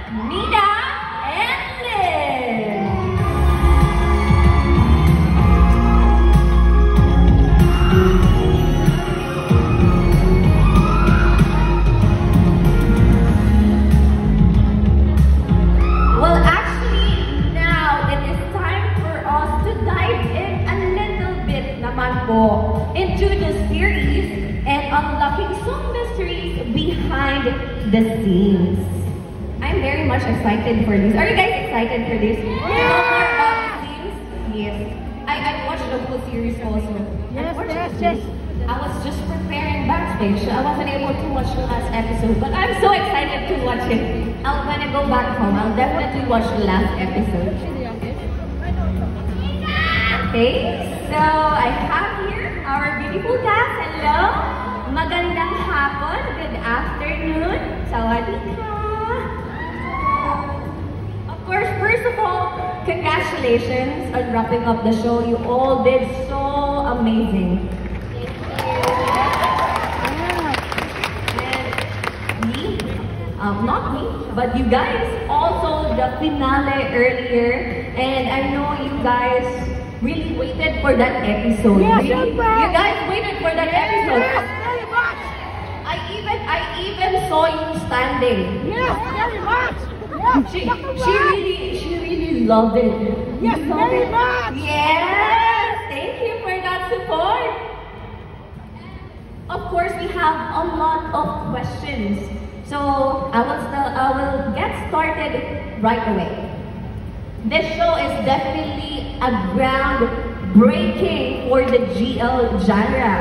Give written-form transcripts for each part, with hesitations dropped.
Nina and Liz. Well, actually, now it is time for us to dive in a little bit naman po into the series and unlocking some mysteries behind the scenes. I'm very much excited for this. Are you guys excited for this? Yeah! Know more about the scenes? Yes. I watched the whole series also. Yes. I was just preparing backstage, so I wasn't able to watch the last episode, but I'm so excited to watch it. When I go back home, I'll definitely watch the last episode. Okay, so I have here our beautiful cast. Hello! Magandang hapon, good afternoon, sawadee ka. Of course, first of all, congratulations on wrapping up the show. You all did so amazing. And not me, but you guys also the finale earlier, and I know you guys really waited for that episode. Yes, really? You guys waited for that episode. Yes, very much. I even saw you standing. Yes, very much. Yes, She really loved it. Yes, very much. Yes, thank you for that support. Of course, we have a lot of questions, so I will get started right away. This show is definitely a groundbreaking for the GL genre.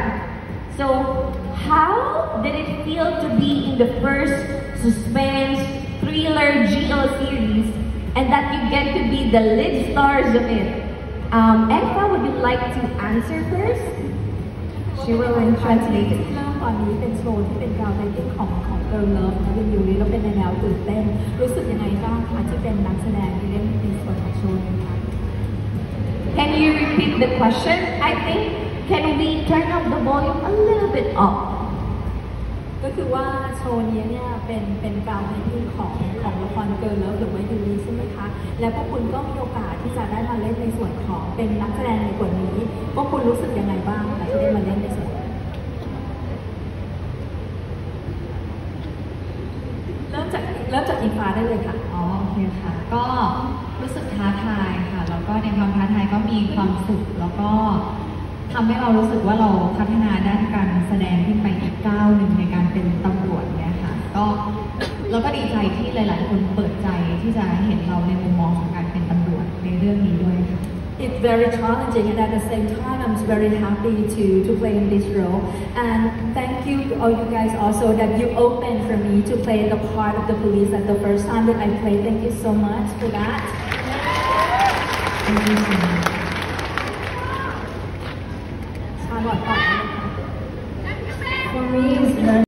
So, how did it feel to be in the first suspense thriller GL series and that you get to be the lead stars of it? Eva, would you like to answer first? She will translate it. ตอนนี้เป็นโชว์ที่เป็นการเรตติ้งของ Girl Love นะเป็นยูริแล้วเป็นในแนวตื่นเต้นรู้สึกยังไงบ้างคะที่เป็นนักแสดงที่เล่นในส่วนของโชว์นี้คะ Can you repeat the question? I think, can we turn up the volume a little bit up? ก็คือว่าโชว์นี้เนี่ยเป็นการเรตติ้งของละคร Girl Love หรือว่ายูริใช่ไหมคะและพวกคุณก็มีโอกาสที่จะได้มาเล่นในส่วนของเป็นนักแสดงในบทนี้พวกคุณรู้สึกยังไงบ้างคะที่ได้มาเล่นในส่วนเริ่มจากอินฟ้าได้เลยค่ะ อ๋อโอเคค่ะก็รู้สึกท้าทายค่ะแล้วก็ในความท้าทายก็มีความสุขแล้วก็ทำให้เรารู้สึกว่าเราพัฒนาด้านการแสดงขึ้นไปอีกก้าวหนึ่งในการเป็นตำรวจเนี่ยค่ะก็เราก็ดีใจที่หลายๆคนเปิดใจที่จะเห็นเราในมุมมองของการเป็นตำรวจในเรื่องนี้ด้วยค่ะ It's very challenging, and at the same time, I'm very happy to play in this role. And thank you, all you guys, also that you opened for me to play the part of the police at the first time that I played. Thank you so much for that. Thank you so much.